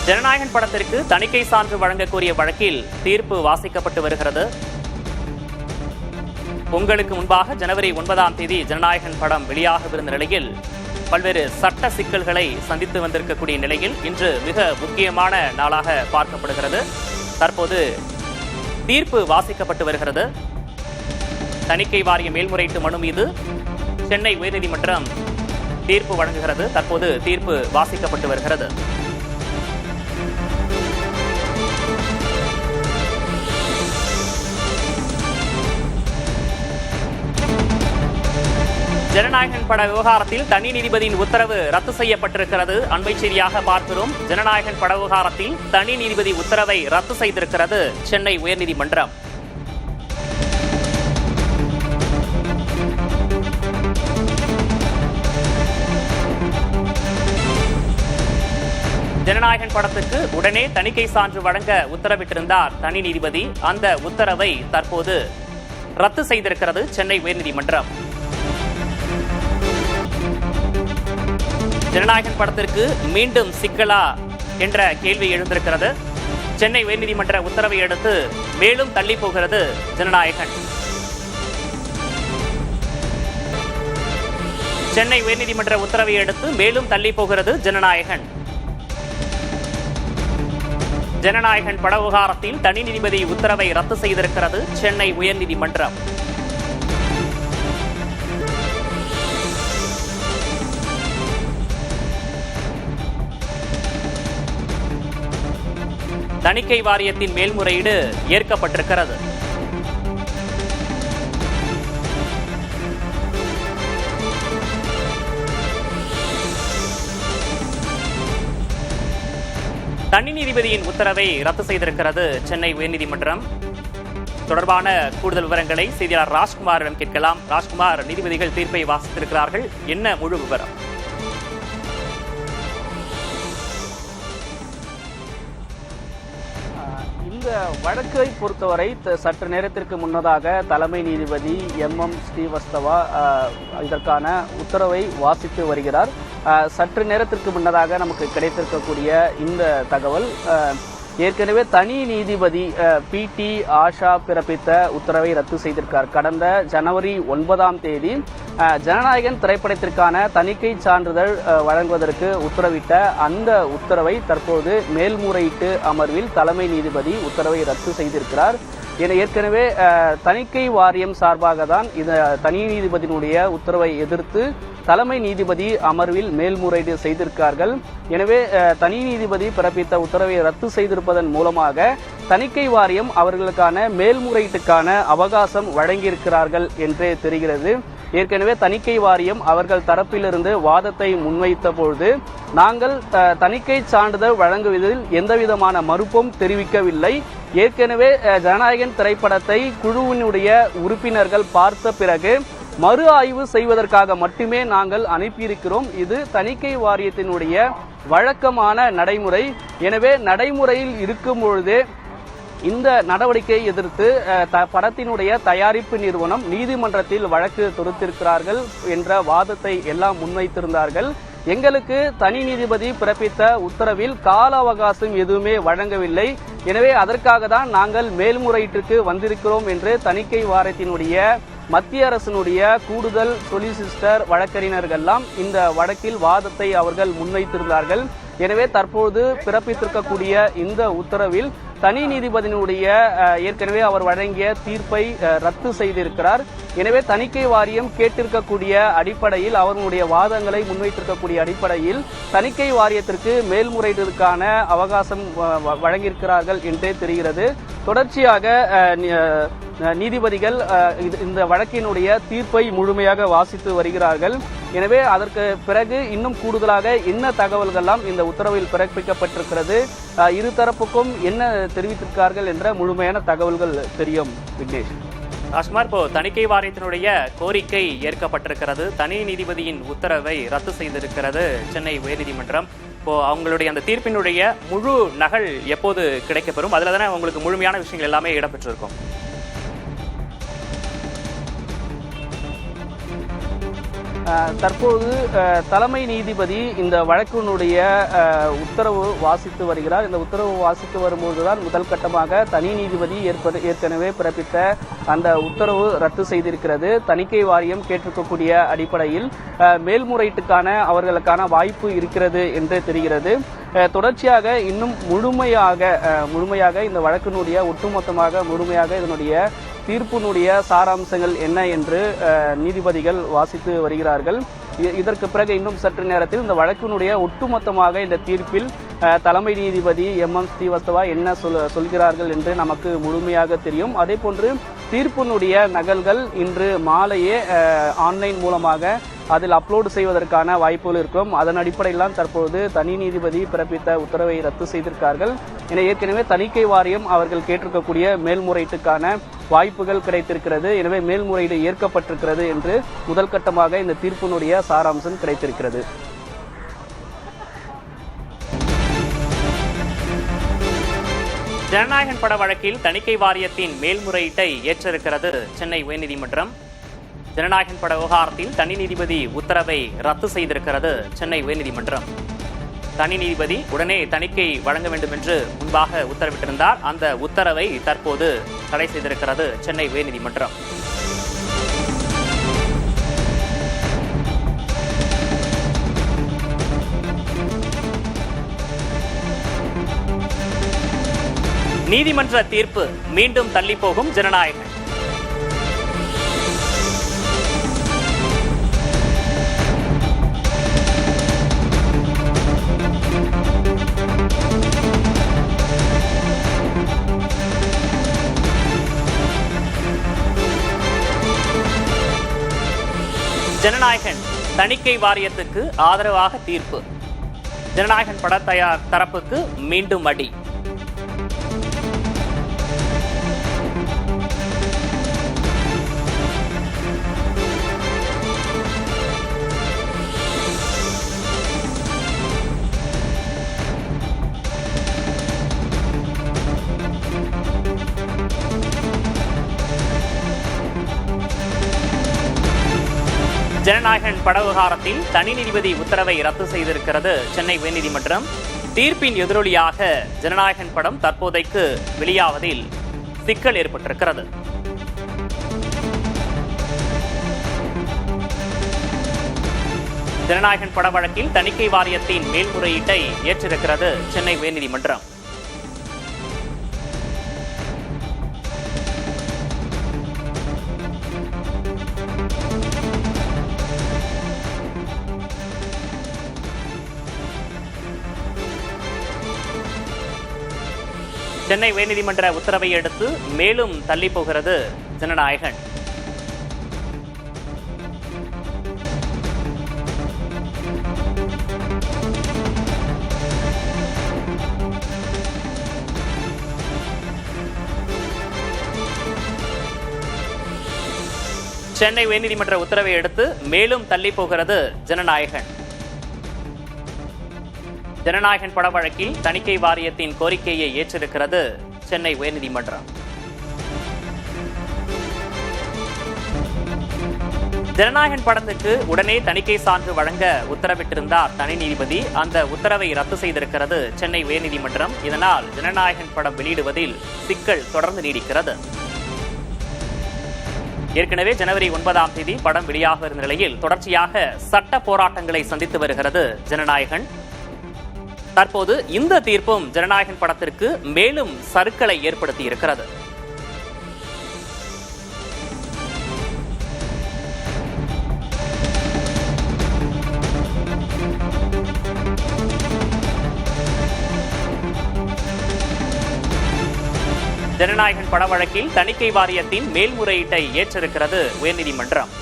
ஜனநாயகன் படத்திற்கு தணிக்கை சான்று வழங்க கோரிய வழக்கில் தீர்ப்பு வாசிக்கப்பட்டு வருகிறது. பொங்கலுக்கு முன்பாக ஜனவரி 9ஆம் தேதி ஜனநாயகன் படம் வெளியாகவிருந்த நிலையில் பல்வேறு சட்ட சிக்கல்களை சந்தித்து வந்திருக்கக்கூடிய நிலையில் இன்று மிக முக்கியமான நாளாக பார்க்கப்படுகிறது. தற்போது தீர்ப்பு வாசிக்கப்பட்டு வருகிறது. தணிக்கை வாரிய மேல்முறையீட்டு மனு மீது சென்னை உயர்நீதிமன்றம் தீர்ப்பு வழங்குகிறது. தற்போது தீர்ப்பு வாசிக்கப்பட்டு வருகிறது. ஜனநாயகன் பட விவகாரத்தில் தனி நீதிபதியின் உத்தரவு ரத்து செய்யப்பட்டிருக்கிறது. அண்மை செய்தியாக பார்க்கிறோம். ஜனநாயகன் பட விவகாரத்தில் தனி நீதிபதி உத்தரவை ரத்து செய்திருக்கிறது சென்னை உயர்நீதிமன்றம். ஜனநாயகன் படத்துக்கு உடனே தணிக்கை சான்று வழங்க உத்தரவிட்டிருந்தார் தனி நீதிபதி. அந்த உத்தரவை தற்போது ரத்து செய்திருக்கிறது சென்னை உயர்நீதிமன்றம். ஜனநாயகன் படத்திற்கு மீண்டும் சிக்கலா என்ற கேள்வி எழுந்திருக்கிறது. சென்னை உயர்நீதிமன்ற உத்தரவை அடுத்து மேலும் தள்ளி போகிறது ஜனநாயகன். சென்னை உயர்நீதிமன்ற உத்தரவை அடுத்து மேலும் தள்ளி போகிறது ஜனநாயகன். ஜனநாயகன் பட விவகாரத்தில் தனி நீதிபதி உத்தரவை ரத்து செய்திருக்கிறது சென்னை உயர்நீதிமன்றம். தணிக்கை வாரியத்தின் மேல்முறையீடு ஏற்கப்பட்டிருக்கிறது. தனி நீதிபதியின் உத்தரவை ரத்து செய்திருக்கிறது சென்னை உயர்நீதிமன்றம். தொடர்பான கூடுதல் விவரங்களை செய்தியாளர் ராஜ்குமாரிடம் கேட்கலாம். ராஜ்குமார், நீதிபதிகள் தீர்ப்பை வாசித்திருக்கிறார்கள், என்ன முழு விவரம்? இந்த வழக்கை பொறுத்தவரை சற்று நேரத்திற்கு முன்னதாக தலைமை நீதிபதி MM ஸ்ரீவஸ்தவா இதற்கான உத்தரவை வாசித்து வருகிறார். சற்று நேரத்திற்கு முன்னதாக நமக்கு கிடைத்திருக்கக்கூடிய இந்த தகவல், ஏற்கனவே தனி நீதிபதி PT ஆஷா பிறப்பித்த உத்தரவை ரத்து செய்திருக்கார். கடந்த ஜனவரி 9ஆம் தேதி ஜனநாயகன் திரைப்படத்திற்கான தணிக்கை சான்றிதழ் வழங்குவதற்கு உத்தரவிட்ட அந்த உத்தரவை தற்போது மேல்முறையீட்டு அமர்வில் தலைமை நீதிபதி உத்தரவை ரத்து செய்திருக்கிறார். ஏற்கனவே தணிக்கை வாரியம் சார்பாக தான் இந்த தனி நீதிபதியினுடைய உத்தரவை எதிர்த்து தலைமை நீதிபதி அமர்வில் மேல்முறையீடு செய்திருக்கிறார்கள். எனவே தனி நீதிபதி பிறப்பித்த உத்தரவை ரத்து செய்திருப்பதன் மூலமாக தணிக்கை வாரியம் அவர்களுக்கான மேல்முறையீட்டுக்கான அவகாசம் வழங்கியிருக்கிறார்கள் என்றே தெரிகிறது. ஏற்கனவே தணிக்கை வாரியம் அவர்கள் தரப்பிலிருந்து வாதத்தை முன்வைத்த பொழுது நாங்கள் தணிக்கை சான்றிதழ் வழங்குவதில் எந்தவிதமான மறுப்பும் தெரிவிக்கவில்லை. ஏற்கனவே ஜனநாயகன் திரைப்படத்தை குழுவினுடைய உறுப்பினர்கள் பார்த்த பிறகு மறு ஆய்வு செய்வதற்காக மட்டுமே நாங்கள் அனுப்பியிருக்கிறோம். இது தணிக்கை வாரியத்தினுடைய வழக்கமான நடைமுறை. எனவே நடைமுறையில் இருக்கும் பொழுதே இந்த நடவடிக்கையை எதிர்த்து படத்தினுடைய தயாரிப்பு நிறுவனம் நீதிமன்றத்தில் வழக்கு தொடுத்திருக்கிறார்கள் என்ற வாதத்தை எல்லாம் முன்வைத்திருந்தார்கள். எங்களுக்கு தனி நீதிபதி பிறப்பித்த உத்தரவில் கால அவகாசம் எதுவுமே வழங்கவில்லை. எனவே அதற்காக தான் நாங்கள் மேல்முறையீட்டுக்கு வந்திருக்கிறோம் என்று தணிக்கை வாரியத்தினுடைய மத்திய அரசினுடைய கூடுதல் சொலிசிஸ்டர் வழக்கறிஞர்கள்லாம் இந்த வழக்கில் வாதத்தை அவர்கள் முன்வைத்திருந்தார்கள். எனவே தற்போது பிறப்பித்திருக்கக்கூடிய இந்த உத்தரவில் தனி நீதிபதியினுடைய ஏற்கனவே அவர் வழங்கிய தீர்ப்பை ரத்து செய்திருக்கிறார். எனவே தணிக்கை வாரியம் கேட்டிருக்கக்கூடிய அடிப்படையில் அவர்களுடைய வாதங்களை முன்வைத்திருக்கக்கூடிய அடிப்படையில் தணிக்கை வாரியத்திற்கு மேல்முறையீட்டிற்கான அவகாசம் வழங்கியிருக்கிறார்கள் என்றே தெரிகிறது. தொடர்ச்சியாக நீதிபதிகள் இந்த வழக்கினுடைய தீர்ப்பை முழுமையாக வாசித்து வருகிறார்கள். எனவே அதற்கு பிறகு இன்னும் கூடுதலாக என்ன தகவல்கள்லாம் இந்த உத்தரவில் பிறப்பிக்கப்பட்டிருக்கிறது, இருதரப்புக்கும் என்ன தெரிவித்திருக்கிறார்கள் என்ற முழுமையான தகவல்கள் தெரியும். விக்னேஷ். ராஜ்குமார், இப்போ தணிக்கை வாரியத்தினுடைய கோரிக்கை ஏற்கப்பட்டிருக்கிறது. தனி நீதிபதியின் உத்தரவை ரத்து செய்திருக்கிறது சென்னை உயர்நீதிமன்றம். இப்போ அவங்களுடைய அந்த தீர்ப்பினுடைய முழு நகல் எப்போது கிடைக்கப்பெறும்? அதுல தானே உங்களுக்கு முழுமையான விஷயங்கள் எல்லாமே இடம்பெற்றிருக்கும். தற்போது தலைமை நீதிபதி இந்த வழக்கினுடைய உத்தரவு வாசித்து வருகிறார். இந்த உத்தரவு வாசித்து வரும்போதுதான் முதல் கட்டமாக தனி நீதிபதி ஏற்கனவே பிறப்பித்த அந்த உத்தரவு ரத்து செய்திருக்கிறது. தணிக்கை வாரியம் கேட்டிருக்கக்கூடிய அடிப்படையில் மேல்முறையீட்டுக்கான அவர்களுக்கான வாய்ப்பு இருக்கிறது என்று தெரிகிறது. தொடர்ச்சியாக இன்னும் முழுமையாக இந்த வழக்கினுடைய ஒட்டுமொத்தமாக முழுமையாக இதனுடைய தீர்ப்பினுடைய சாராம்சங்கள் என்ன என்று நீதிபதிகள் வாசித்து வருகிறார்கள். இதற்கு பிறகு இன்னும் சற்று நேரத்தில் இந்த வழக்கினுடைய ஒட்டுமொத்தமாக இந்த தீர்ப்பில் தலைமை நீதிபதி MM ஸ்ரீவஸ்தவா என்ன சொல்கிறார்கள் என்று நமக்கு முழுமையாக தெரியும். அதே போன்று தீர்ப்பினுடைய நகல்கள் இன்று மாலையே ஆன்லைன் மூலமாக அதில் அப்லோடு செய்வதற்கான வாய்ப்புகள் இருக்கும். அதன் அடிப்படையில் தற்போது தனி நீதிபதி பிறப்பித்த உத்தரவை ரத்து செய்திருக்கார்கள். என ஏற்கனவே தணிக்கை வாரியம் அவர்கள் கேட்டிருக்கக்கூடிய மேல்முறையீட்டுக்கான வாய்ப்புகள் கிடைத்திருக்கிறது. எனவே மேல்முறையீடு ஏற்கப்பட்டிருக்கிறது என்று முதல் கட்டமாக இந்த தீர்ப்பினுடைய சாராம்சம் கிடைத்திருக்கிறது. ஜனநாயகன் பட வழக்கில் தணிக்கை வாரியத்தின் மேல்முறையீட்டை ஏற்றிருக்கிறது சென்னை உயர்நீதிமன்றம். ஜனநாயகன் பட விவகாரத்தில் தனி நீதிபதி உத்தரவை ரத்து செய்திருக்கிறது சென்னை உயர்நீதிமன்றம். தனி நீதிபதி உடனே தணிக்கை வழங்க வேண்டும் என்று முன்பாக உத்தரவிட்டிருந்தார். அந்த உத்தரவை தற்போது தடை செய்திருக்கிறது சென்னை உயர்நீதிமன்றம். நீதிமன்ற தீர்ப்பு மீண்டும் தள்ளி போகும் ஜனநாயகன். ஜனநாயகன் தணிக்கை வாரியத்துக்கு ஆதரவாக தீர்ப்பு. ஜனநாயகன் பட தயார் தரப்புக்கு மீண்டும் அடி. ஜனநாயகன் பட விவகாரத்தில் தனி நீதிபதி உத்தரவை ரத்து செய்திருக்கிறது சென்னை உயர்நீதிமன்றம். தீர்ப்பின் எதிரொலியாக ஜனநாயகன் படம் தற்போதைக்கு வெளியாவதில் சிக்கல் ஏற்பட்டிருக்கிறது. ஜனநாயகன் பட வழக்கில் தணிக்கை வாரியத்தின் மேல்முறையீட்டை ஏற்றிருக்கிறது சென்னை உயர்நீதிமன்றம். சென்னை உயர்நீதிமன்ற உத்தரவை அடுத்து மேலும் தள்ளி போகிறது ஜனநாயகன். சென்னை உயர்நீதிமன்ற உத்தரவை அடுத்து மேலும் தள்ளி போகிறது ஜனநாயகன். ஜனநாயகன் பட வழக்கில் தணிக்கை வாரியத்தின் கோரிக்கையை ஏற்றிருக்கிறது சென்னை உயர்நீதிமன்றம். ஜனநாயகன் படத்துக்கு உடனே தணிக்கை சான்று வழங்க உத்தரவிட்டிருந்தார் தனி நீதிபதி. அந்த உத்தரவை ரத்து செய்திருக்கிறது சென்னை உயர்நீதிமன்றம். இதனால் ஜனநாயகன் படம் வெளியிடுவதில் சிக்கல் தொடர்ந்து நீடிக்கிறது. ஏற்கனவே ஜனவரி 9ஆம் தேதி படம் வெளியாக இருந்த நிலையில் தொடர்ச்சியாக சட்ட போராட்டங்களை சந்தித்து வருகிறது ஜனநாயகன். தற்போது இந்த தீர்ப்பும் ஜனநாயகன் படத்திற்கு மேலும் சறுக்கலை ஏற்படுத்தி இருக்கிறது. ஜனநாயகன் பட வழக்கில் தணிக்கை வாரியத்தின் மேல்முறையீட்டை ஏற்றிருக்கிறது உயர்நீதிமன்றம்.